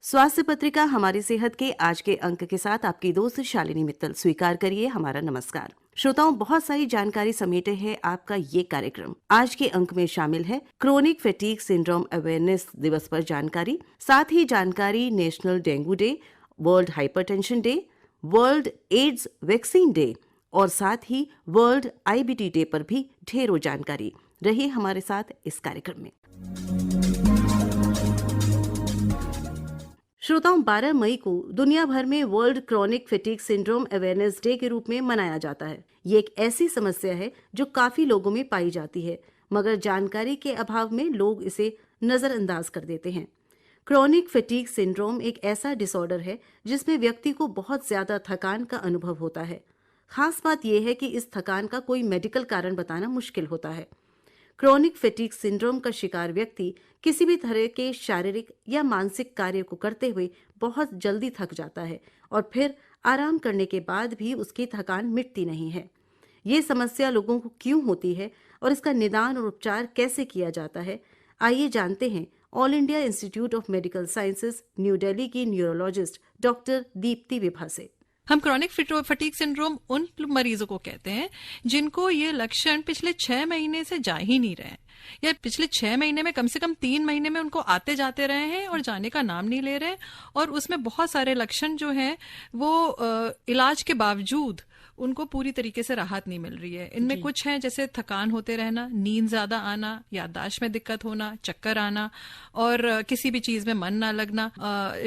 स्वास्थ्य पत्रिका हमारी सेहत के आज के अंक के साथ आपकी दोस्त शालिनी मित्तल। स्वीकार करिए हमारा नमस्कार। श्रोताओं, बहुत सारी जानकारी समेटे है आपका ये कार्यक्रम। आज के अंक में शामिल है क्रोनिक फैटीग सिंड्रोम अवेयरनेस दिवस पर जानकारी, साथ ही जानकारी national dengue day, world hypertension day, world AIDS vaccine day और साथ ही वर्ल्ड IBD डे पर भी ढेरों जानकारी। रहिए हमारे साथ इस कार्यक्रम में। श्रोताओं, 12 मई को दुनिया भर में world chronic fatigue syndrome awareness day के रूप में मनाया जाता है। ये एक ऐसी समस्या है जो काफी लोगों में पाई जाती है, मगर जानकारी के अभाव में लोग इसे नजरअंदाज कर देते हैं। क्रोनिक फैटीग सिंड्रोम एक ऐसा डिसऑर्डर है जिसमें व्यक्ति को बहुत ज्यादा थकान का अनुभव होता है। खास बात यह है कि इस थकान का कोई मेडिकल कारण बताना मुश्किल होता है। क्रोनिक फैटीग सिंड्रोम का शिकार व्यक्ति किसी भी तरह के शारीरिक या मानसिक कार्य को करते हुए बहुत जल्दी थक जाता है और फिर आराम करने के बाद भी उसकी थकान मिटती नहीं है। ये समस्या लोगों को क्यों होती है और इसका निदान और उपचार कैसे किया जाता है, आइए जानते हैं all India institute of medical sciences new Delhi की न्यूरोलॉजिस्ट डॉक्टर दीप्ति विभा से। हम क्रोनिक फटीग सिंड्रोम उन मरीजों को कहते हैं जिनको ये लक्षण पिछले 6 महीने से जा ही नहीं रहे हैं, या पिछले 6 महीने में कम से कम 3 महीने में उनको आते जाते रहे हैं और जाने का नाम नहीं ले रहे हैं। और उसमें बहुत सारे लक्षण जो हैं वो इलाज के बावजूद उनको पूरी तरीके से राहत नहीं मिल रही है। इनमें कुछ हैं जैसे थकान होते रहना, नींद ज्यादा आना, याददाश्त में दिक्कत होना, चक्कर आना और किसी भी चीज में मन ना लगना,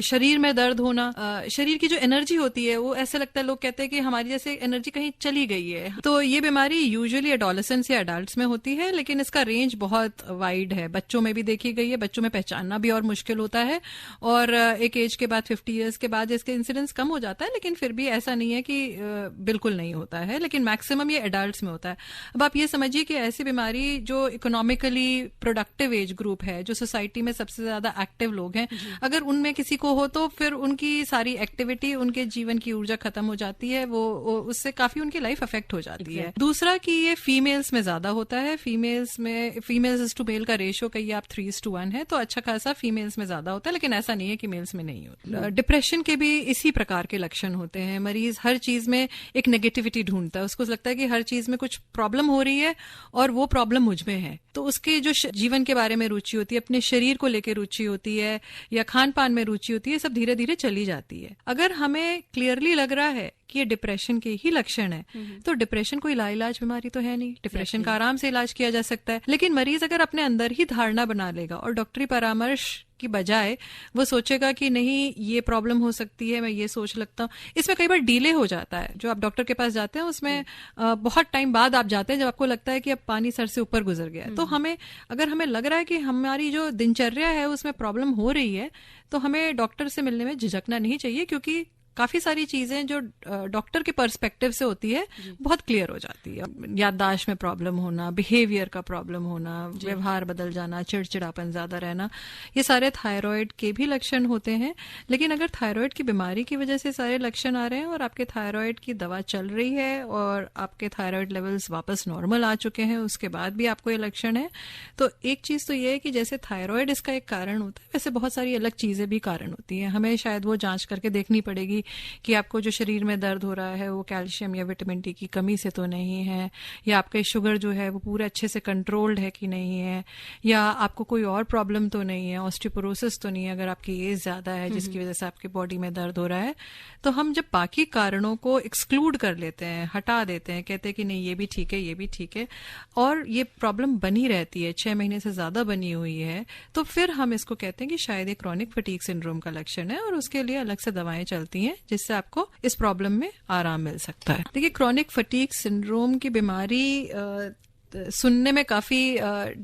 शरीर में दर्द होना, शरीर की जो एनर्जी होती है वो ऐसे लगता है, लोग कहते हैं कि हमारी जैसे एनर्जी कहीं चली गई है। तो ये बीमारी यूजुअली एडोलेसेंस या अडल्ट्स में होती है, लेकिन इसका रेंज बहुत वाइड है। बच्चों में भी देखी गई है, बच्चों में पहचानना भी और मुश्किल होता है और एक एज के बाद 50 ईयर्स के बाद इसके इंसिडेंस कम हो जाता है, लेकिन फिर भी ऐसा नहीं है कि बिल्कुल नहीं होता है, लेकिन मैक्सिमम ये एडल्ट्स में होता है। अब आप ये समझिए कि ऐसी बीमारी जो इकोनॉमिकली प्रोडक्टिव एज ग्रुप है, जो सोसाइटी में सबसे ज्यादा एक्टिव लोग हैं, अगर उनमें किसी को हो तो फिर उनकी सारी एक्टिविटी, उनके जीवन की ऊर्जा खत्म हो जाती है, वो उससे काफी उनकी लाइफ अफेक्ट हो जाती है। दूसरा कि ये फीमेल्स में ज्यादा होता है। फीमेल्स टू मेल का रेशियो कहिए आप 3:1 है, तो अच्छा खासा फीमेल्स में ज्यादा होता है, लेकिन ऐसा नहीं है कि मेल्स में नहीं होता। डिप्रेशन के भी इसी प्रकार के लक्षण होते हैं। मरीज हर चीज में एक नेगेटिविटी ढूंढता है, उसको लगता है कि हर चीज में कुछ प्रॉब्लम हो रही है और वो प्रॉब्लम मुझ में है। तो उसके जो जीवन के बारे में रुचि होती है, अपने शरीर को लेकर रुचि होती है या खान पान में रुचि होती है, सब धीरे धीरे चली जाती है। अगर हमें क्लियरली लग रहा है कि ये डिप्रेशन के ही लक्षण है, तो डिप्रेशन कोई लाइलाज बीमारी तो है नहीं, डिप्रेशन का आराम से इलाज किया जा सकता है। लेकिन मरीज अगर अपने अंदर ही धारणा बना लेगा और डॉक्टरी परामर्श की बजाय वो सोचेगा कि नहीं ये प्रॉब्लम हो सकती है, मैं ये सोच लगता हूँ, इसमें कई बार डिले हो जाता है। जो आप डॉक्टर के पास जाते हैं उसमें बहुत टाइम बाद आप जाते हैं, जब आपको लगता है कि अब पानी सर से ऊपर गुजर गया है। तो अगर हमें लग रहा है कि हमारी जो दिनचर्या है उसमें प्रॉब्लम हो रही है, तो हमें डॉक्टर से मिलने में झिझकना नहीं चाहिए, क्योंकि काफी सारी चीजें जो डॉक्टर के पर्सपेक्टिव से होती है बहुत क्लियर हो जाती है। याददाश्त में प्रॉब्लम होना, बिहेवियर का प्रॉब्लम होना, व्यवहार बदल जाना, चिड़चिड़ापन ज्यादा रहना, ये सारे थायराइड के भी लक्षण होते हैं। लेकिन अगर थायराइड की बीमारी की वजह से सारे लक्षण आ रहे हैं और आपके थायराइड की दवा चल रही है और आपके थायराइड लेवल्स वापस नॉर्मल आ चुके हैं, उसके बाद भी आपको ये लक्षण है, तो एक चीज तो ये है कि जैसे थायराइड इसका एक कारण होता है, वैसे बहुत सारी अलग चीजें भी कारण होती हैं। हमें शायद वो जांच करके देखनी पड़ेगी कि आपको जो शरीर में दर्द हो रहा है वो कैल्शियम या विटामिन डी की कमी से तो नहीं है, या आपके शुगर जो है वो पूरे अच्छे से कंट्रोल्ड है कि नहीं है, या आपको कोई और प्रॉब्लम तो नहीं है, ऑस्टियोपोरोसिस तो नहीं है अगर आपकी एज ज्यादा है जिसकी वजह से आपकी बॉडी में दर्द हो रहा है। तो हम जब बाकी कारणों को एक्सक्लूड कर लेते हैं, हटा देते हैं, कहते हैं कि नहीं ये भी ठीक है, ये भी ठीक है, और ये प्रॉब्लम बनी रहती है, 6 महीने से ज्यादा बनी हुई है, तो फिर हम इसको कहते हैं कि शायद ये क्रोनिक फटीग सिंड्रोम का लक्षण है और उसके लिए अलग से दवाएं चलती हैं जिससे आपको इस प्रॉब्लम में आराम मिल सकता है। देखिए, क्रोनिक फटीग सिंड्रोम की बीमारी सुनने में काफी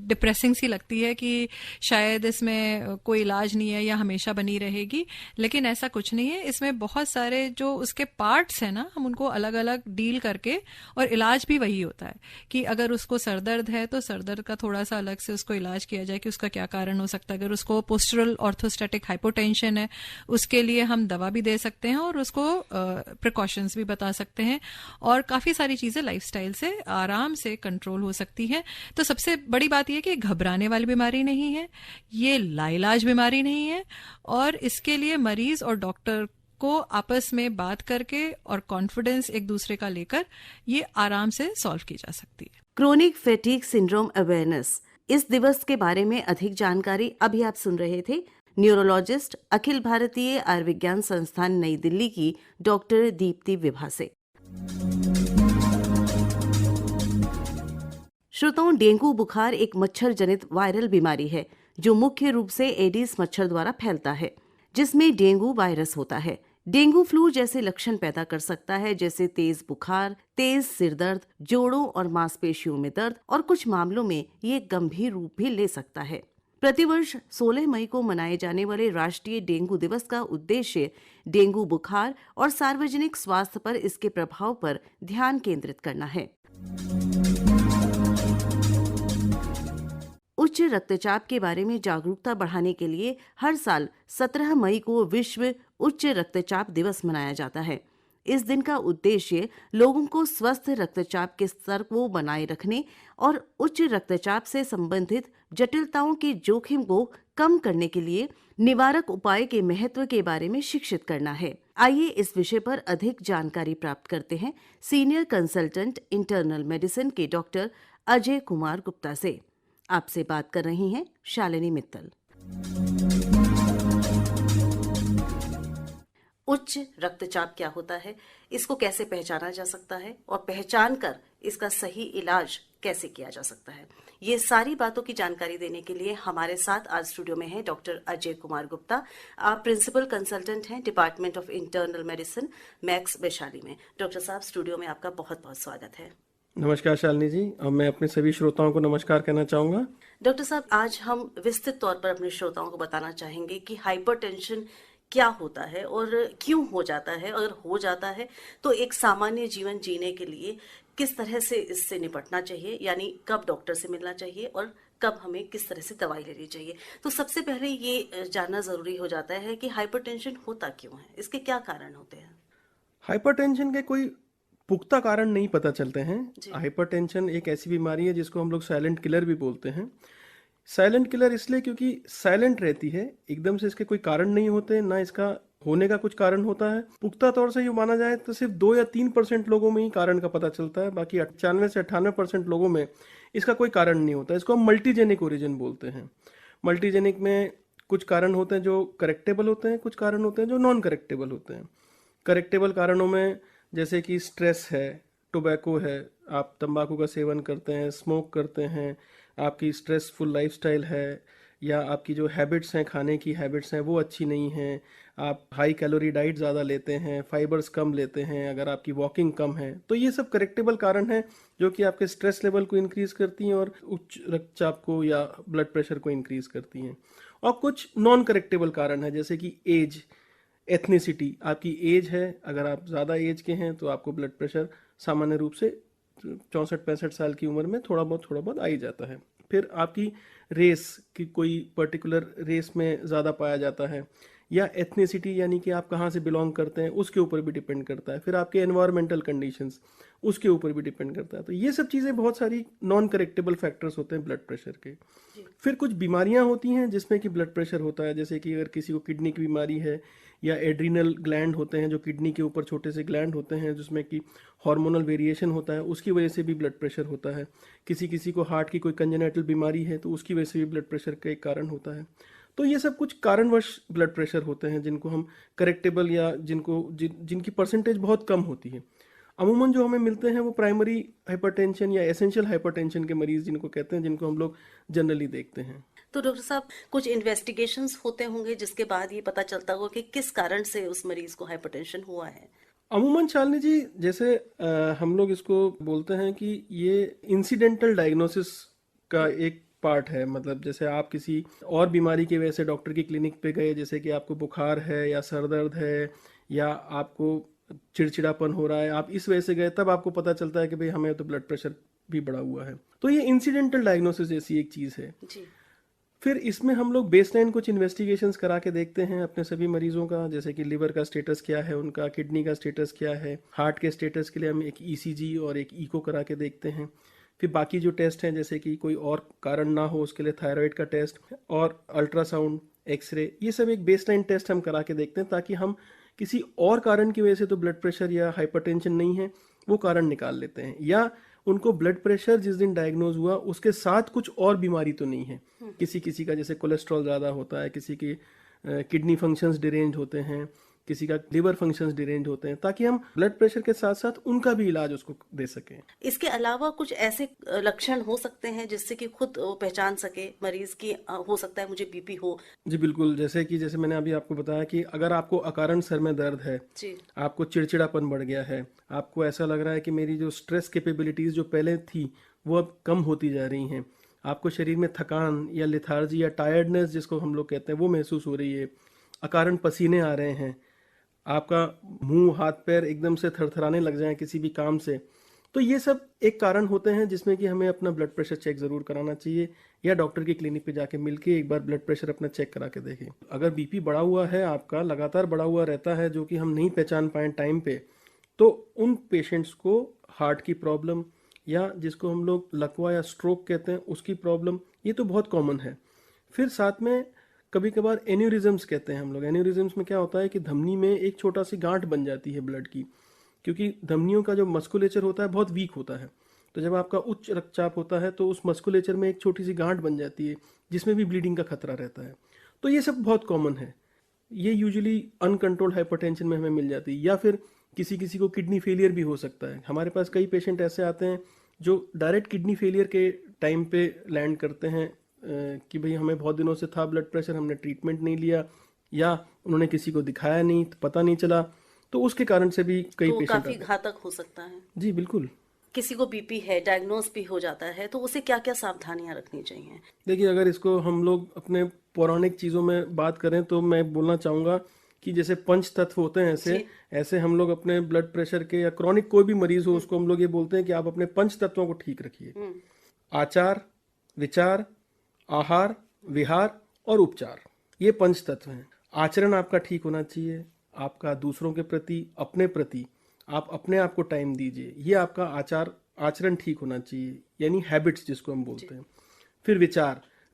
डिप्रेसिंग सी लगती है कि शायद इसमें कोई इलाज नहीं है या हमेशा बनी रहेगी, लेकिन ऐसा कुछ नहीं है। इसमें बहुत सारे जो उसके पार्ट्स हैं ना, हम उनको अलग अलग डील करके, और इलाज भी वही होता है कि अगर उसको सरदर्द है तो सरदर्द का थोड़ा सा अलग से उसको इलाज किया जाए कि उसका क्या कारण हो सकता है। अगर उसको पोस्टरल ऑर्थोस्टैटिक हाइपोटेंशन है, उसके लिए हम दवा भी दे सकते हैं और उसको प्रिकॉशंस भी बता सकते हैं, और काफी सारी चीजें लाइफस्टाइल से आराम से कंट्रोल हो सकती है। तो सबसे बड़ी बात यह कि घबराने वाली बीमारी नहीं है, ये लाइलाज बीमारी नहीं है, और इसके लिए मरीज और डॉक्टर को आपस में बात करके और कॉन्फिडेंस एक दूसरे का लेकर ये आराम से सॉल्व की जा सकती है। क्रोनिक फैटिग सिंड्रोम अवेयरनेस, इस दिवस के बारे में अधिक जानकारी अभी आप सुन रहे थे न्यूरोलॉजिस्ट अखिल भारतीय आयुर्विज्ञान संस्थान नई दिल्ली की डॉक्टर दीप्ति विभा से। श्रोताओं, डेंगू बुखार एक मच्छर जनित वायरल बीमारी है जो मुख्य रूप से एडिस मच्छर द्वारा फैलता है, जिसमें डेंगू वायरस होता है। डेंगू फ्लू जैसे लक्षण पैदा कर सकता है, जैसे तेज बुखार, तेज सिरदर्द, जोड़ों और मांसपेशियों में दर्द, और कुछ मामलों में ये गंभीर रूप भी ले सकता है। प्रतिवर्ष 16 मई को मनाए जाने वाले राष्ट्रीय डेंगू दिवस का उद्देश्य डेंगू बुखार और सार्वजनिक स्वास्थ्य पर इसके प्रभाव पर ध्यान केंद्रित करना है। उच्च रक्तचाप के बारे में जागरूकता बढ़ाने के लिए हर साल 17 मई को विश्व उच्च रक्तचाप दिवस मनाया जाता है। इस दिन का उद्देश्य लोगों को स्वस्थ रक्तचाप के स्तर को बनाए रखने और उच्च रक्तचाप से संबंधित जटिलताओं के जोखिम को कम करने के लिए निवारक उपाय के महत्व के बारे में शिक्षित करना है। आइए इस विषय पर अधिक जानकारी प्राप्त करते हैं सीनियर कंसल्टेंट इंटरनल मेडिसिन के डॉक्टर अजय कुमार गुप्ता से। आपसे बात कर रही हैं शालिनी मित्तल। उच्च रक्तचाप क्या होता है, इसको कैसे पहचाना जा सकता है और पहचान कर इसका सही इलाज कैसे किया जा सकता है, ये सारी बातों की जानकारी देने के लिए हमारे साथ आज स्टूडियो में हैं डॉक्टर अजय कुमार गुप्ता। आप प्रिंसिपल कंसल्टेंट हैं department of internal medicine, max Vaishali में। डॉक्टर साहब, स्टूडियो में आपका बहुत बहुत स्वागत है। नमस्कार शालिनी जी, और मैं अपने सभी श्रोताओं को नमस्कार कहना चाहूँगा। डॉक्टर साहब, आज हम विस्तृत तौर पर अपने श्रोताओं को बताना चाहेंगे कि हाइपरटेंशन क्या होता है और क्यों हो जाता है। अगर हो जाता है तो एक सामान्य जीवन जीने के लिए किस तरह से इससे निपटना चाहिए, यानी कब डॉक्टर से मिलना चाहिए और कब हमें किस तरह से दवाई लेनी चाहिए। तो सबसे पहले ये जानना जरूरी हो जाता है कि हाइपरटेंशन होता क्यों है, इसके क्या कारण होते हैं। हाइपरटेंशन के कोई पुख्ता कारण नहीं पता चलते हैं। हाइपरटेंशन एक ऐसी बीमारी है जिसको हम लोग साइलेंट किलर भी बोलते हैं। साइलेंट किलर इसलिए क्योंकि साइलेंट रहती है, एकदम से इसके कोई कारण नहीं होते, ना इसका होने का कुछ कारण होता है। पुख्ता तौर से ये माना जाए तो सिर्फ 2 या 3% लोगों में ही कारण का पता चलता है, बाकी 95 से 98% लोगों में इसका कोई कारण नहीं होता। इसको हम मल्टीजेनिक ओरिजिन बोलते हैं। मल्टीजेनिक में कुछ कारण होते हैं जो करेक्टेबल होते हैं, कुछ कारण होते हैं जो नॉन करेक्टेबल होते हैं। करेक्टेबल कारणों में जैसे कि स्ट्रेस है, टोबैको है, आप तंबाकू का सेवन करते हैं, स्मोक करते हैं, आपकी स्ट्रेसफुल लाइफस्टाइल है, या आपकी जो हैबिट्स हैं, खाने की हैबिट्स हैं वो अच्छी नहीं हैं, आप हाई कैलोरी डाइट ज़्यादा लेते हैं, फाइबर्स कम लेते हैं, अगर आपकी वॉकिंग कम है, तो ये सब करेक्टेबल कारण हैं जो कि आपके स्ट्रेस लेवल को इंक्रीज़ करती हैं और उच्च रक्तचाप को या ब्लड प्रेशर को इंक्रीज़ करती हैं। और कुछ नॉन करेक्टेबल कारण है जैसे कि एज, एथनिसिटी। आपकी एज है, अगर आप ज़्यादा एज के हैं तो आपको ब्लड प्रेशर सामान्य रूप से 64-65 साल की उम्र में थोड़ा बहुत आ ही जाता है। फिर आपकी रेस की, कोई पर्टिकुलर रेस में ज़्यादा पाया जाता है, या एथनिसिटी यानी कि आप कहाँ से बिलोंग करते हैं उसके ऊपर भी डिपेंड करता है। फिर आपके एनवायरमेंटल कंडीशंस, उसके ऊपर भी डिपेंड करता है। तो ये सब चीज़ें बहुत सारी नॉन करेक्टेबल फैक्टर्स होते हैं ब्लड प्रेशर के। फिर कुछ बीमारियां होती हैं जिसमें कि ब्लड प्रेशर होता है, जैसे कि अगर किसी को किडनी की बीमारी है, या एड्रीनल ग्लैंड होते हैं जो किडनी के ऊपर छोटे से ग्लैंड होते हैं जिसमें कि हार्मोनल वेरिएशन होता है, उसकी वजह से भी ब्लड प्रेशर होता है। किसी को हार्ट की कोई कंजेनाइटल बीमारी है तो उसकी वजह से भी ब्लड प्रेशर का एक कारण होता है। तो ये सब कुछ कारणवश ब्लड प्रेशर होते हैं जिनको हम करेक्टेबल या जिनकी परसेंटेज बहुत कम होती है। अमूमन जो हमें मिलते हैं वो प्राइमरी हाइपरटेंशन या एसेंशियल हाइपरटेंशन के मरीज जिनको कहते हैं, जिनको हम लोग जनरली देखते हैं। तो डॉक्टर साहब, कुछ इन्वेस्टिगेशंस होते होंगे जिसके बाद ये पता चलता होगा कि किस कारण से उस मरीज को हाइपरटेंशन हुआ है। अमूमन शालिनी जी, जैसे हम लोग इसको बोलते हैं कि ये इंसिडेंटल डायग्नोसिस का एक पार्ट है। मतलब जैसे आप किसी और बीमारी की वजह से डॉक्टर की क्लिनिक पे गए, जैसे कि आपको बुखार है या सर दर्द है या आपको चिड़चिड़ापन हो रहा है, आप इस वजह से गए, तब आपको पता चलता है कि भाई हमें तो ब्लड प्रेशर भी बढ़ा हुआ है। तो ये इंसिडेंटल डायग्नोसिस जैसी एक चीज़ है जी। फिर इसमें हम लोग बेसलाइन कुछ इन्वेस्टिगेशंस करा के देखते हैं अपने सभी मरीजों का, जैसे कि लिवर का स्टेटस क्या है उनका, किडनी का स्टेटस क्या है, हार्ट के स्टेटस के लिए हम एक ईसीजी और एक इको करा के देखते हैं। फिर बाकी जो टेस्ट हैं जैसे कि कोई और कारण ना हो उसके लिए थायराइड का टेस्ट और अल्ट्रासाउंड, एक्सरे, ये सब एक बेसलाइन टेस्ट हम करा के देखते हैं ताकि हम किसी और कारण की वजह से तो ब्लड प्रेशर या हाइपरटेंशन नहीं है वो कारण निकाल लेते हैं, या उनको ब्लड प्रेशर जिस दिन डायग्नोज हुआ उसके साथ कुछ और बीमारी तो नहीं है। किसी किसी का जैसे कोलेस्ट्रॉल ज़्यादा होता है, किसी की किडनी फंक्शंस डिरेंज होते हैं, किसी का लिवर फंक्शंस डिरेंज होते हैं, ताकि हम ब्लड प्रेशर के साथ साथ उनका भी इलाज उसको दे सकें। इसके अलावा कुछ ऐसे लक्षण हो सकते हैं जिससे कि खुद वो पहचान सके मरीज की, हो सकता है मुझे बीपी हो। जी बिल्कुल, जैसे मैंने अभी आपको बताया कि अगर आपको अकारण सर में दर्द है, जी। आपको चिड़चिड़ापन बढ़ गया है, आपको ऐसा लग रहा है कि मेरी जो स्ट्रेस कैपेबिलिटीज जो पहले थी वो अब कम होती जा रही हैं, आपको शरीर में थकान या लेथार्जी या टायर्डनेस जिसको हम लोग कहते हैं वो महसूस हो रही है, अकारण पसीने आ रहे हैं, आपका मुंह हाथ पैर एकदम से थरथराने लग जाएं किसी भी काम से, तो ये सब एक कारण होते हैं जिसमें कि हमें अपना ब्लड प्रेशर चेक ज़रूर कराना चाहिए या डॉक्टर की क्लिनिक पे जाके मिलके एक बार ब्लड प्रेशर अपना चेक करा के देखें। अगर बीपी बढ़ा हुआ है आपका, लगातार बढ़ा हुआ रहता है जो कि हम नहीं पहचान पाएँ टाइम पे, तो उन पेशेंट्स को हार्ट की प्रॉब्लम या जिसको हम लोग लकवा या स्ट्रोक कहते हैं उसकी प्रॉब्लम, ये तो बहुत कॉमन है। फिर साथ में कभी कभार एन्यूरिज्म्स कहते हैं हम लोग। एन्यूरिज्म्स में क्या होता है कि धमनी में एक छोटा सी गांठ बन जाती है ब्लड की, क्योंकि धमनियों का जो मस्कुलेचर होता है बहुत वीक होता है, तो जब आपका उच्च रक्तचाप होता है तो उस मस्कुलेचर में एक छोटी सी गांठ बन जाती है जिसमें भी ब्लीडिंग का खतरा रहता है। तो ये सब बहुत कॉमन है, ये यूजुअली अनकंट्रोल्ड हाइपरटेंशन में हमें मिल जाती है, या फिर किसी किसी को किडनी फेलियर भी हो सकता है। हमारे पास कई पेशेंट ऐसे आते हैं जो डायरेक्ट किडनी फेलियर के टाइम पे लैंड करते हैं कि भाई हमें बहुत दिनों से था ब्लड प्रेशर, हमने ट्रीटमेंट नहीं लिया या उन्होंने किसी को दिखाया नहीं तो पता नहीं चला, तो उसके कारण से भी कई तो पेशेंट काफी घातक हो सकता है। जी बिल्कुल। किसी को बीपी है, डायग्नोज भी हो जाता है, तो उसे क्या क्या सावधानियां रखनी चाहिए? देखिए, अगर इसको हम लोग अपने पौराणिक चीज़ों में बात करें तो मैं बोलना चाहूँगा कि जैसे पंच तत्व होते हैं ऐसे हम लोग अपने ब्लड प्रेशर के या क्रॉनिक कोई भी मरीज हो उसको हम लोग ये बोलते हैं कि आप अपने पंच तत्वों को ठीक रखिए। आचार, विचार, आहार, विहार और उपचार, ये पंच तत्व हैं। आचरण आपका ठीक होना चाहिए, आपका दूसरों के प्रति, अपने प्रति आप अपने आप को टाइम दीजिए, ये आपका आचरण ठीक होना चाहिए, यानी हैबिट्स जिसको हम बोलते हैं। फिर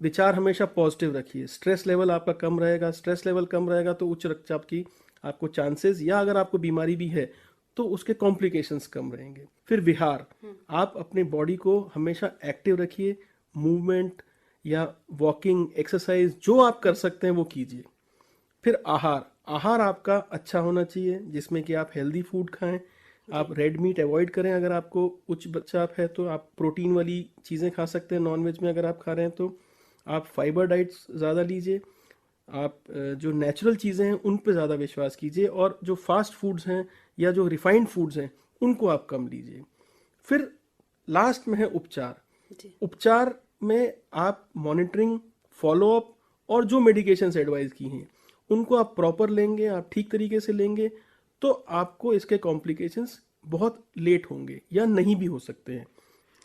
विचार हमेशा पॉजिटिव रखिए। स्ट्रेस लेवल आपका कम रहेगा, स्ट्रेस लेवल कम रहेगा तो उच्च रक्तचाप की आपको चांसेस, या अगर आपको बीमारी भी है तो उसके कॉम्प्लिकेशंस कम रहेंगे। फिर विहार, आप अपने बॉडी को हमेशा एक्टिव रखिए, मूवमेंट या वॉकिंग, एक्सरसाइज जो आप कर सकते हैं वो कीजिए। फिर आहार आपका अच्छा होना चाहिए जिसमें कि आप हेल्दी फूड खाएं, आप रेड मीट अवॉइड करें। अगर आपको उच्च रक्तचाप है तो आप प्रोटीन वाली चीज़ें खा सकते हैं, नॉनवेज में अगर आप खा रहे हैं तो आप फाइबर डाइट्स ज़्यादा लीजिए, आप जो नेचुरल चीज़ें हैं उन पे ज़्यादा विश्वास कीजिए, और जो फास्ट फूड्स हैं या जो रिफाइंड फूड्स हैं उनको आप कम लीजिए। फिर लास्ट में है उपचार में आप मॉनिटरिंग, फॉलोअप और जो मेडिकेशंस एडवाइस की हैं उनको आप प्रॉपर लेंगे, आप ठीक तरीके से लेंगे तो आपको इसके कॉम्प्लिकेशंस बहुत लेट होंगे या नहीं भी हो सकते हैं।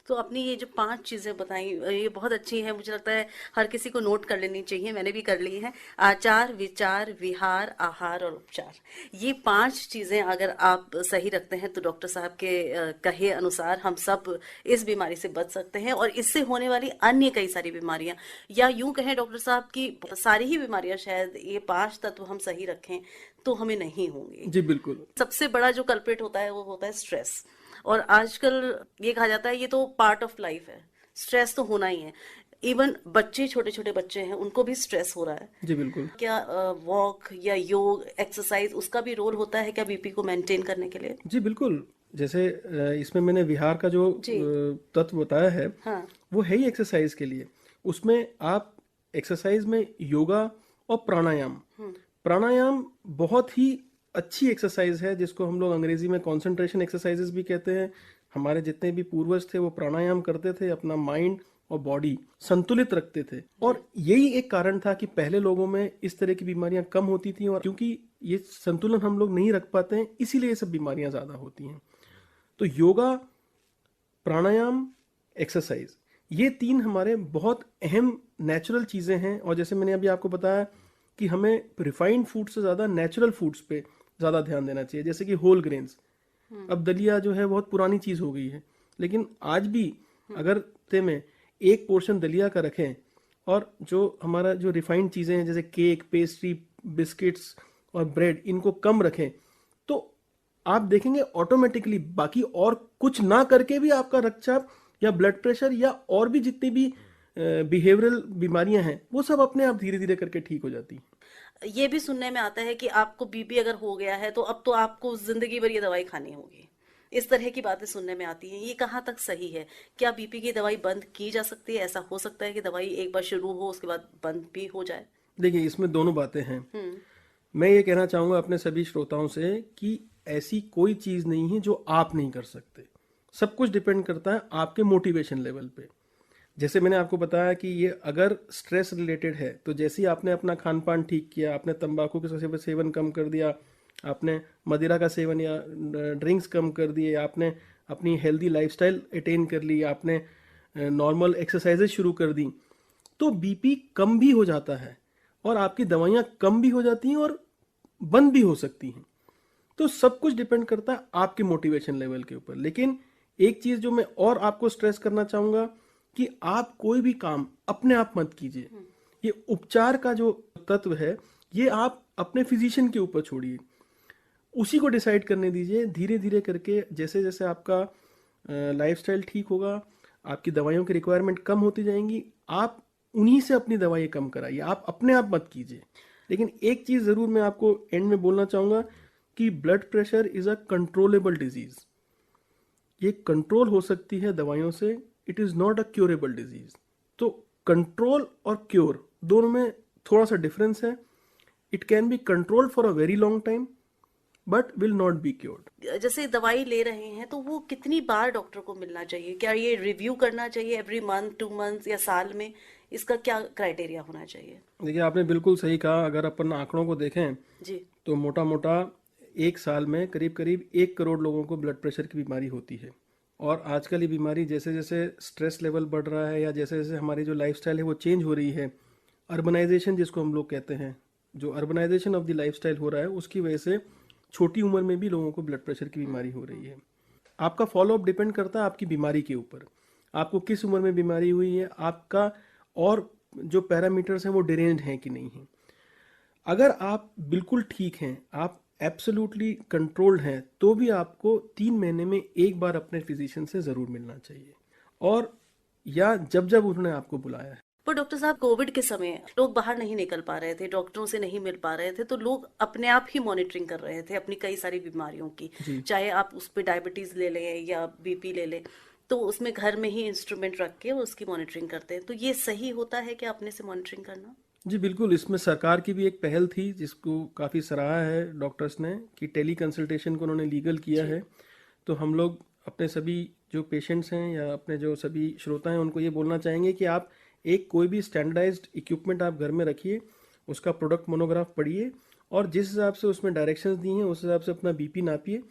तो अपनी ये जो 5 चीजें बताई ये बहुत अच्छी हैं, मुझे लगता है हर किसी को नोट कर लेनी चाहिए, मैंने भी कर ली है। आचार, विचार, विहार, आहार और उपचार, ये 5 चीजें अगर आप सही रखते हैं तो डॉक्टर साहब के कहे अनुसार हम सब इस बीमारी से बच सकते हैं, और इससे होने वाली अन्य कई सारी बीमारियां, या यूं कहें डॉक्टर साहब की सारी ही बीमारियां शायद ये 5 तत्व हम सही रखें तो हमें नहीं होंगी। जी बिल्कुल। सबसे बड़ा जो कल्प्रिट होता है वो होता है स्ट्रेस, और आजकल ये कहा जाता है ये तो पार्ट ऑफ लाइफ है, स्ट्रेस तो होना ही है। इवन बच्चे, छोटे छोटे बच्चे हैं, उनको भी स्ट्रेस हो रहा है। जी बिल्कुल। क्या वॉक या योग, एक्सरसाइज, उसका भी रोल होता है क्या बीपी को मेंटेन करने के लिए? जी बिल्कुल। जैसे इसमें मैंने विहार का जो तत्व बताया है, हाँ। वो है ही एक्सरसाइज के लिए। उसमें आप एक्सरसाइज में योगा और प्राणायाम बहुत ही अच्छी एक्सरसाइज है जिसको हम लोग अंग्रेजी में कंसंट्रेशन एक्सरसाइजेस भी कहते हैं। हमारे जितने भी पूर्वज थे वो प्राणायाम करते थे, अपना माइंड और बॉडी संतुलित रखते थे, और यही एक कारण था कि पहले लोगों में इस तरह की बीमारियां कम होती थी, और क्योंकि ये संतुलन हम लोग नहीं रख पाते हैं इसीलिए ये सब बीमारियां ज्यादा होती हैं। तो योगा, प्राणायाम, एक्सरसाइज, ये 3 हमारे बहुत अहम नेचुरल चीजें हैं। और जैसे मैंने अभी आपको बताया कि हमें रिफाइंड फूड से ज्यादा नेचुरल फूड्स पे ज्यादा ध्यान देना चाहिए, जैसे कि होल ग्रेन्स। अब दलिया जो है बहुत पुरानी चीज हो गई है, लेकिन आज भी अगर ते में एक पोर्शन दलिया का रखें और जो हमारा जो रिफाइंड चीज़ें हैं जैसे केक, पेस्ट्री, बिस्किट्स और ब्रेड, इनको कम रखें, तो आप देखेंगे ऑटोमेटिकली बाकी और कुछ ना करके भी आपका रक्तचाप या ब्लड प्रेशर या और भी जितनी भी बिहेवियरल बीमारियां हैं वो सब अपने आप धीरे धीरे करके ठीक हो जाती हैं। ये भी सुनने में आता है कि आपको बीपी अगर हो गया है तो अब तो आपको जिंदगी भर ये दवाई खानी होगी, इस तरह की बातें सुनने में आती हैं। ये कहाँ तक सही है? क्या बीपी की दवाई बंद की जा सकती है? ऐसा हो सकता है कि दवाई एक बार शुरू हो उसके बाद बंद भी हो जाए? देखिए, इसमें दोनों बातें हैं। मैं ये कहना चाहूँगा अपने सभी श्रोताओं से कि ऐसी कोई चीज़ नहीं है जो आप नहीं कर सकते। सब कुछ डिपेंड करता है आपके मोटिवेशन लेवल पे। जैसे मैंने आपको बताया कि ये अगर स्ट्रेस रिलेटेड है, तो जैसे ही आपने अपना खान पान ठीक किया, आपने तंबाकू का सेवन कम कर दिया, आपने मदिरा का सेवन या ड्रिंक्स कम कर दिए, आपने अपनी हेल्दी लाइफस्टाइल अटेन कर ली, आपने नॉर्मल एक्सरसाइजेज शुरू कर दी, तो बीपी कम भी हो जाता है और आपकी दवाइयाँ कम भी हो जाती हैं और बंद भी हो सकती हैं। तो सब कुछ डिपेंड करता है आपके मोटिवेशन लेवल के ऊपर। लेकिन एक चीज़ जो मैं और आपको स्ट्रेस करना चाहूँगा कि आप कोई भी काम अपने आप मत कीजिए। ये उपचार का जो तत्व है ये आप अपने फिजिशियन के ऊपर छोड़िए, उसी को डिसाइड करने दीजिए। धीरे धीरे करके जैसे जैसे आपका लाइफस्टाइल ठीक होगा, आपकी दवाइयों की रिक्वायरमेंट कम होती जाएंगी, आप उन्हीं से अपनी दवाई कम कराइए, आप अपने आप मत कीजिए। लेकिन एक चीज़ ज़रूर मैं आपको एंड में बोलना चाहूँगा कि blood pressure is a controllable disease. ये कंट्रोल हो सकती है दवाइयों से, it is not a curable disease. तो कंट्रोल और क्योर दोनों में थोड़ा सा डिफरेंस है। It can be controlled for a very long time but will not be cured. जैसे दवाई ले रहे हैं तो वो कितनी बार डॉक्टर को मिलना चाहिए? क्या ये रिव्यू करना चाहिए एवरी मंथ, 2 मंथ या साल में? इसका क्या क्राइटेरिया होना चाहिए? देखिए, आपने बिल्कुल सही कहा। अगर अपन आंकड़ों को देखें जी। तो मोटा मोटा एक साल में करीब करीब 1 करोड़ लोगों को ब्लड प्रेशर की बीमारी होती है। और आजकल ये बीमारी जैसे जैसे स्ट्रेस लेवल बढ़ रहा है या जैसे जैसे हमारी जो लाइफस्टाइल है वो चेंज हो रही है, अर्बनाइजेशन जिसको हम लोग कहते हैं, जो अर्बनाइजेशन ऑफ द लाइफस्टाइल हो रहा है उसकी वजह से छोटी उम्र में भी लोगों को ब्लड प्रेशर की बीमारी हो रही है। आपका फॉलोअप डिपेंड करता है आपकी बीमारी के ऊपर, आपको किस उम्र में बीमारी हुई है, आपका और जो पैरामीटर्स हैं वो डिरेंज्ड हैं कि नहीं हैं। अगर आप बिल्कुल ठीक हैं, आप एब्सोल्युटली कंट्रोल्ड हैं, तो भी आपको 3 महीने में एक बार अपने फिजिशियन से ज़रूर मिलना चाहिए, और या जब जब उन्होंने आपको बुलाया है। पर डॉक्टर साहब, कोविड के समय लोग बाहर नहीं निकल पा रहे थे, डॉक्टरों से नहीं मिल पा रहे थे, तो लोग अपने आप ही मॉनिटरिंग कर रहे थे अपनी कई सारी बीमारियों की। चाहे आप उस पर डायबिटीज ले लें या बीपी ले लें, तो उसमें घर में ही इंस्ट्रूमेंट रख के उसकी मॉनिटरिंग करते हैं। तो ये सही होता है कि अपने से मॉनिटरिंग करना? जी बिल्कुल। इसमें सरकार की भी एक पहल थी जिसको काफ़ी सराहा है डॉक्टर्स ने, कि टेली कंसल्टेशन को उन्होंने लीगल किया है। तो हम लोग अपने सभी जो पेशेंट्स हैं या अपने जो सभी श्रोता हैं उनको ये बोलना चाहेंगे कि आप एक कोई भी स्टैंडर्डाइज्ड इक्विपमेंट आप घर में रखिए, उसका प्रोडक्ट मोनोग्राफ पढ़िए और जिस हिसाब से उसमें डायरेक्शंस दी हैं उस हिसाब से अपना बीपी नापिए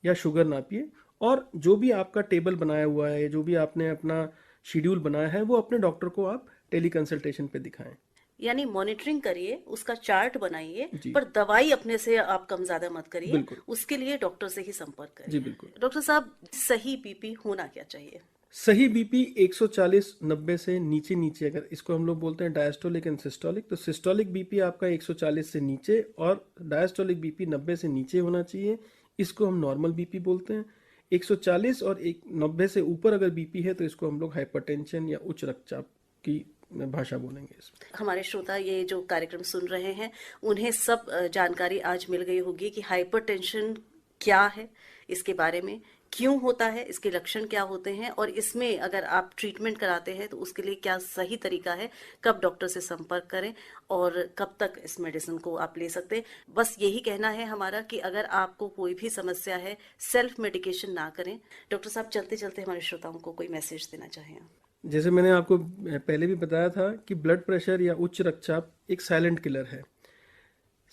या शुगर नापिए, और जो भी आपका टेबल बनाया हुआ है, जो भी आपने अपना शेड्यूल बनाया है, वो अपने डॉक्टर को आप टेली कंसल्टेशन पे दिखाएं। यानी मॉनिटरिंग करिए, उसका चार्ट बनाइए, जी। पर दवाई अपने से आप कम ज्यादा मत करिए। बिल्कुल। उसके लिए डॉक्टर से ही संपर्क करिए। जी बिल्कुल। डॉक्टर साहब, सही बीपी होना क्या चाहिए? सही बीपी 140/90 से नीचे नीचे, अगर इसको हम लोग बोलते हैं डायस्टोलिक एंड सिस्टोलिक, तो सिस्टोलिक बीपी आपका 140 से नीचे और डायस्टोलिक बीपी 90 से नीचे होना चाहिए। इसको हम नॉर्मल बीपी बोलते हैं। 140 और 90 से ऊपर अगर बीपी है तो इसको हम लोग हाइपरटेंशन या उच्च रक्तचाप की भाषा बोलेंगे इसमें। हमारे श्रोता ये जो कार्यक्रम सुन रहे हैं उन्हें सब जानकारी आज मिल गई होगी कि हाइपरटेंशन क्या है, इसके बारे में क्यों होता है, इसके लक्षण क्या होते हैं, और इसमें अगर आप ट्रीटमेंट कराते हैं तो उसके लिए क्या सही तरीका है, कब डॉक्टर से संपर्क करें और कब तक इस मेडिसिन को आप ले सकते हैं। बस यही कहना है हमारा कि अगर आपको कोई भी समस्या है, सेल्फ मेडिकेशन ना करें। डॉक्टर साहब, चलते चलते हमारे श्रोताओं को कोई मैसेज देना चाहें? जैसे मैंने आपको पहले भी बताया था कि ब्लड प्रेशर या उच्च रक्तचाप एक साइलेंट किलर है।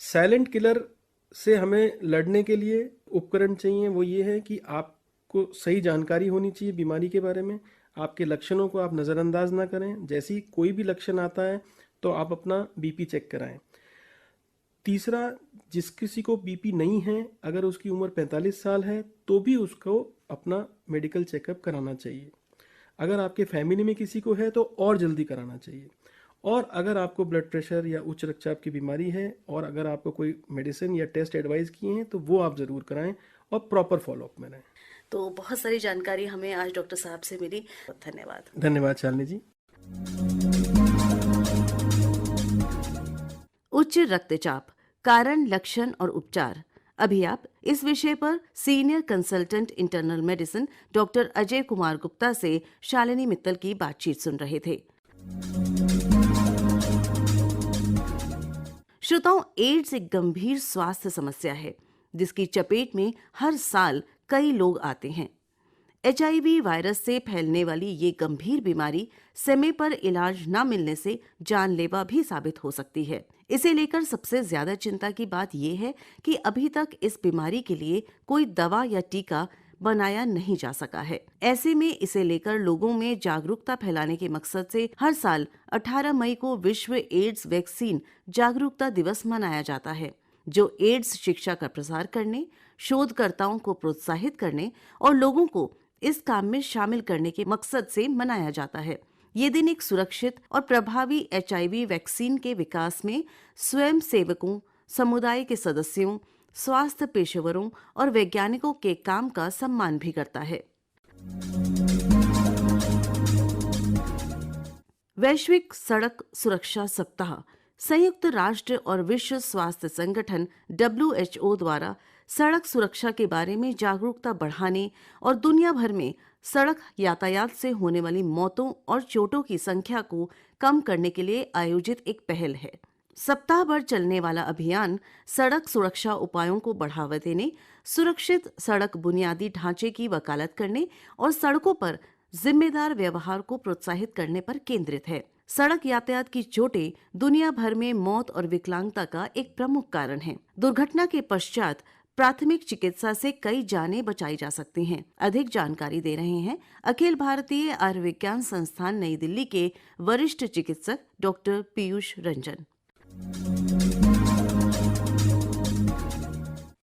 साइलेंट किलर से हमें लड़ने के लिए उपकरण चाहिए, वो ये है कि आपको सही जानकारी होनी चाहिए बीमारी के बारे में, आपके लक्षणों को आप नज़रअंदाज ना करें। जैसे ही कोई भी लक्षण आता है तो आप अपना बीपी चेक कराएं। तीसरा, जिस किसी को बीपी नहीं है, अगर उसकी उम्र 45 साल है तो भी उसको अपना मेडिकल चेकअप कराना चाहिए। अगर आपके फैमिली में किसी को है तो और जल्दी कराना चाहिए। और अगर आपको ब्लड प्रेशर या उच्च रक्तचाप की बीमारी है और अगर आपको कोई मेडिसिन या टेस्ट एडवाइस किए हैं तो वो आप ज़रूर कराएं और प्रॉपर फॉलोअप में रहें। तो बहुत सारी जानकारी हमें आज डॉक्टर साहब से मिली। धन्यवाद। धन्यवाद शालिनी जी। उच्च रक्तचाप, कारण, लक्षण और उपचार। अभी आप इस विषय पर senior consultant internal medicine doctor Ajay Kumar Gupta से शालिनी मित्तल की बातचीत सुन रहे थे। श्रोताओं, एड्स एक गंभीर स्वास्थ्य समस्या है जिसकी चपेट में हर साल कई लोग आते हैं। HIV वायरस से फैलने वाली ये गंभीर बीमारी समय पर इलाज न मिलने से जानलेवा भी साबित हो सकती है। इसे लेकर सबसे ज्यादा चिंता की बात यह है कि अभी तक इस बीमारी के लिए कोई दवा या टीका बनाया नहीं जा सका है। ऐसे में इसे लेकर लोगों में जागरूकता फैलाने के मकसद से हर साल 18 मई को विश्व एड्स वैक्सीन जागरूकता दिवस मनाया जाता है, जो एड्स शिक्षा का प्रसार करने, शोधकर्ताओं को प्रोत्साहित करने और लोगों को इस काम में शामिल करने के मकसद से मनाया जाता है। ये दिन एक सुरक्षित और प्रभावी HIV वैक्सीन के विकास में स्वयं सेवकों, समुदाय के सदस्यों, स्वास्थ्य पेशेवरों और वैज्ञानिकों के काम का सम्मान भी करता है। वैश्विक सड़क सुरक्षा सप्ताह संयुक्त राष्ट्र और विश्व स्वास्थ्य संगठन WHO द्वारा सड़क सुरक्षा के बारे में जागरूकता बढ़ाने और दुनिया भर में सड़क यातायात से होने वाली मौतों और चोटों की संख्या को कम करने के लिए आयोजित एक पहल है। सप्ताह भर चलने वाला अभियान सड़क सुरक्षा उपायों को बढ़ावा देने, सुरक्षित सड़क बुनियादी ढांचे की वकालत करने और सड़कों पर जिम्मेदार व्यवहार को प्रोत्साहित करने पर केंद्रित है। सड़क यातायात की चोटें दुनिया भर में मौत और विकलांगता का एक प्रमुख कारण है। दुर्घटना के पश्चात प्राथमिक चिकित्सा से कई जानें बचाई जा सकती हैं। अधिक जानकारी दे रहे हैं अखिल भारतीय आयुर्विज्ञान संस्थान नई दिल्ली के वरिष्ठ चिकित्सक doctor Piyush Ranjan.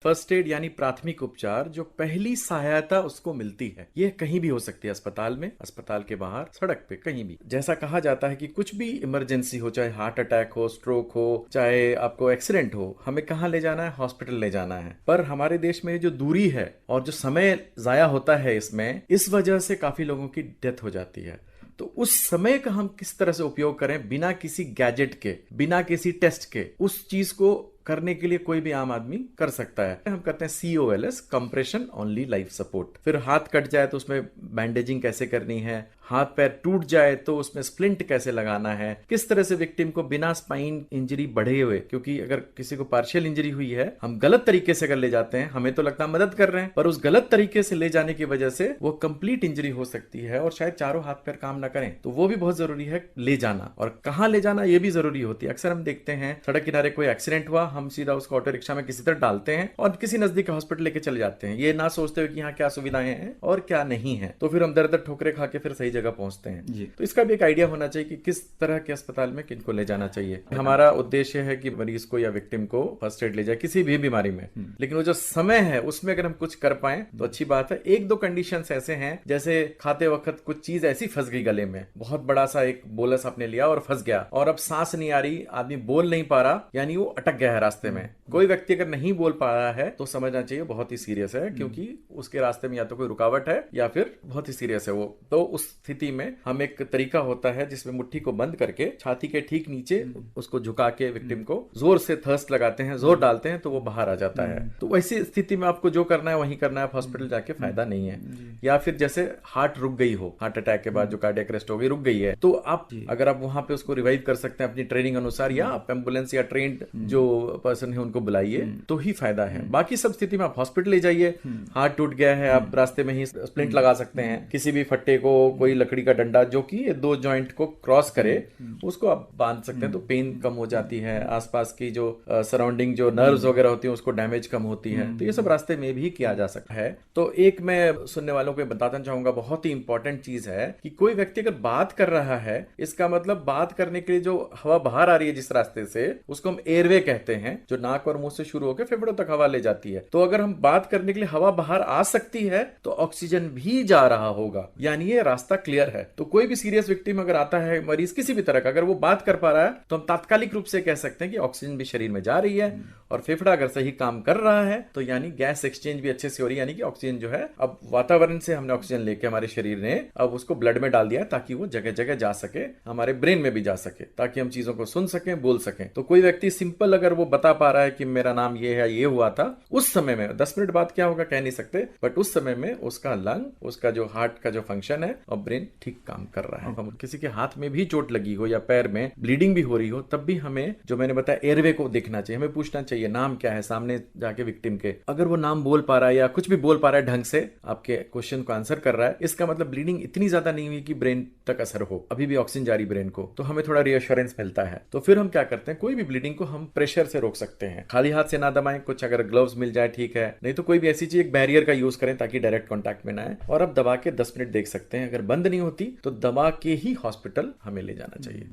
First aid यानी प्राथमिक उपचार, जो पहली सहायता उसको मिलती है, ये कहीं भी हो सकती है, अस्पताल में, अस्पताल के बाहर, सड़क पे, कहीं भी। जैसा कहा जाता है कि कुछ भी इमरजेंसी हो, चाहे हार्ट अटैक हो, स्ट्रोक हो, चाहे आपको एक्सीडेंट हो, हमें कहाँ ले जाना है? हॉस्पिटल ले जाना है। पर हमारे देश में जो दूरी है और जो समय जाया होता है इसमें, इस वजह से काफी लोगों की डेथ हो जाती है। तो उस समय का हम किस तरह से उपयोग करें बिना किसी गैजेट के, बिना किसी टेस्ट के, उस चीज को करने के लिए कोई भी आम आदमी कर सकता है। हम करते हैं COLS, compression only life support. फिर हाथ कट जाए तो उसमें बैंडेजिंग कैसे करनी है, हाथ पैर टूट जाए तो उसमें स्प्लिंट कैसे लगाना है, किस तरह से विक्टिम को बिना स्पाइन इंजरी बढ़े हुए, क्योंकि अगर किसी को पार्शियल इंजरी हुई है, हम गलत तरीके से अगर ले जाते हैं, हमें तो लगता है मदद कर रहे हैं, पर उस गलत तरीके से ले जाने की वजह से वो कंप्लीट इंजरी हो सकती है और शायद चारों हाथ पैर काम ना करें। तो वो भी बहुत जरूरी है ले जाना, और कहाँ ले जाना ये भी जरूरी होती है। अक्सर हम देखते हैं सड़क किनारे कोई एक्सीडेंट हुआ, हम सीधा उसको ऑटो रिक्शा में किसी तरह डालते हैं और किसी नजदीक हॉस्पिटल लेके चले जाते हैं, ये ना सोचते हुए कि यहाँ क्या सुविधाएं हैं और क्या नहीं है। तो फिर हम दर दर ठोकरे खा के फिर सही जगह पहुंचते हैं। तो इसका भी एक आइडिया होना चाहिए कि किस तरह के अस्पताल में किनको ले जाना चाहिए। हमारा उद्देश्य है कि मरीज को या विक्टिम को फर्स्ट एड ले जाए किसी भी बीमारी में, लेकिन वो जो समय है उसमें अगर हम कुछ कर पाए तो अच्छी बात है। एक दो कंडीशंस ऐसे हैं, जैसे खाते वक्त कुछ चीज ऐसी फंस गई गले में, बहुत बड़ा सा एक बोलस आपने लिया और फंस गया और अब सांस नहीं आ रही, आदमी बोल नहीं पा रहा, यानी वो अटक गया है रास्ते में। कोई व्यक्ति अगर नहीं बोल पा रहा है तो समझना चाहिए बहुत ही सीरियस है, क्योंकि उसके रास्ते में या तो कोई रुकावट है या फिर बहुत ही सीरियस है वो। तो उस स्थिति में हम एक तरीका होता है जिसमें मुट्ठी को बंद करके छाती के ठीक नीचे उसको झुका के विक्टिम को जोर से थर्स्ट लगाते हैं, जोर डालते हैं तो वो बाहर आ जाता है। तो वैसी स्थिति में आपको जो करना है वही करना है, हॉस्पिटल जाके फायदा नहीं है। या फिर जैसे हार्ट रुक गई हो, हार्ट अटैक के बाद जो कार्डियक अरेस्ट हो गई, रुक गई है, तो आप अगर आप वहां पे उसको रिवाइव कर सकते हैं अपनी ट्रेनिंग अनुसार, या आप एम्बुलेंस या ट्रेन्ड जो पर्सन है उनको बुलाइए तो ही फायदा है। बाकी सब स्थिति में आप हॉस्पिटल ले जाइए। हाथ टूट गया है, आप रास्ते में ही स्प्लिंट लगा सकते हैं, किसी भी फट्टे को, कोई लकड़ी का डंडा जो कि दो जॉइंट को क्रॉस करे उसको आप बांध सकते हैं, तो पेन कम हो जाती है। आसपास की जो सराउंडिंग जो नर्व्स वगैरह होती हैं उसको डैमेज कम होती है। तो ये सब रास्ते में भी किया जा सकता है। तो एक मैं सुनने वालों को बताना चाहूंगा, बहुत ही इंपॉर्टेंट चीज है कि कोई व्यक्ति अगर बात कर रहा है, इसका मतलब बात करने के लिए जो हवा बाहर आ रही है जिस रास्ते से, उसको हम एयरवे कहते हैं, जो नाक और मुंह से शुरू होकर फेफड़ों तक हवा ले जाती है। तो अगर हम बात करने के लिए हवा बाहर आ सकती है तो ऑक्सीजन भी जा रहा होगा, यानी ये रास्ता क्लियर है। तो कोई भी सीरियस विक्टिम अगर आता है, मरीज किसी भी तरह का, अगर वो बात कर पा रहा है तो हम तात्कालिक रूप से कह सकते हैं कि ऑक्सीजन भी शरीर में जा रही है और फेफड़ा अगर सही काम कर रहा है तो यानी गैस एक्सचेंज भी अच्छे से हो रही है, यानी कि ऑक्सीजन जो है अब वातावरण से हमने ऑक्सीजन लेके हमारे शरीर ने अब उसको ब्लड में डाल दिया है ताकि वो जगह जगह जा सके, हमारे ब्रेन में भी जा सके, ताकि हम चीजों को सुन सकें, बोल सकें। तो कोई व्यक्ति सिंपल अगर वो बता पा रहा है कि मेरा नाम ये है, ये हुआ था, उस समय में 10 मिनट बाद क्या होगा कह नहीं सकते, बट उस समय में उसका लंग, उसका जो हार्ट का जो फंक्शन है और ब्रेन ठीक काम कर रहा है। हम किसी के हाथ में भी चोट लगी हो या पैर में ब्लीडिंग भी हो रही हो, तब भी हमें जो मैंने बताया एयरवे को देखना चाहिए, हमें पूछना चाहिए नाम क्या है सामने जाके विक्टिम के। अगर वो नाम बोल पा रहा है या कुछ भी बोल पा रहा है ढंग से, आपके क्वेश्चन को आंसर कर रहा है, इसका मतलब ब्लीडिंग इतनी ज्यादा नहीं हुई कि ब्रेन तक असर हो, अभी भी ऑक्सीजन जारी ब्रेन को, तो हमें थोड़ा रिएश्योरेंस मिलता है। तो फिर हम क्या करते हैं, कोई भी ब्लीडिंग को हम प्रेशर से रोक सकते हैं। खाली हाथ से ना दबाएं, कुछ अगर ग्लव्स मिल जाए ठीक है, नहीं तो कोई भी ऐसी चीज, एक बैरियर का यूज करें ताकि डायरेक्ट कॉन्टैक्ट में ना आए। और अब दबा के 10 मिनट देख सकते हैं, अगर बंद नहीं होती तो दबा के ही हॉस्पिटल हमें ले जाना चाहिए।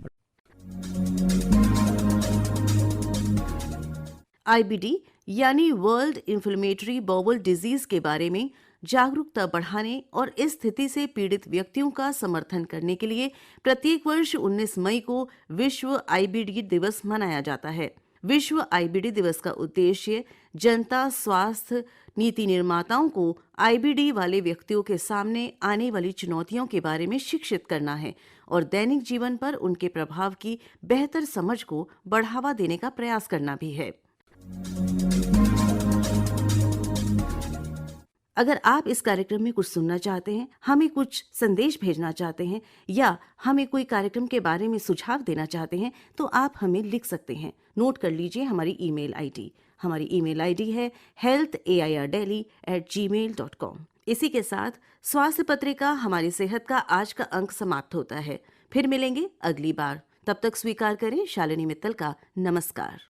आईबीडी यानी वर्ल्ड इन्फ्लेमेटरी बाउल डिजीज के बारे में जागरूकता बढ़ाने और इस स्थिति से पीड़ित व्यक्तियों का समर्थन करने के लिए प्रत्येक वर्ष 19 मई को विश्व आईबीडी दिवस मनाया जाता है। विश्व आईबीडी दिवस का उद्देश्य जनता स्वास्थ्य नीति निर्माताओं को आईबीडी वाले व्यक्तियों के सामने आने वाली चुनौतियों के बारे में शिक्षित करना है और दैनिक जीवन पर उनके प्रभाव की बेहतर समझ को बढ़ावा देने का प्रयास करना भी है। अगर आप इस कार्यक्रम में कुछ सुनना चाहते हैं, हमें कुछ संदेश भेजना चाहते हैं या हमें कोई कार्यक्रम के बारे में सुझाव देना चाहते हैं तो आप हमें लिख सकते हैं। नोट कर लीजिए हमारी ईमेल आईडी। हमारी ईमेल आईडी है healthairdelhi@gmail.com। इसी के साथ स्वास्थ्य पत्रिका हमारी सेहत का आज का अंक समाप्त होता है। फिर मिलेंगे अगली बार, तब तक स्वीकार करें शालिनी मित्तल का नमस्कार।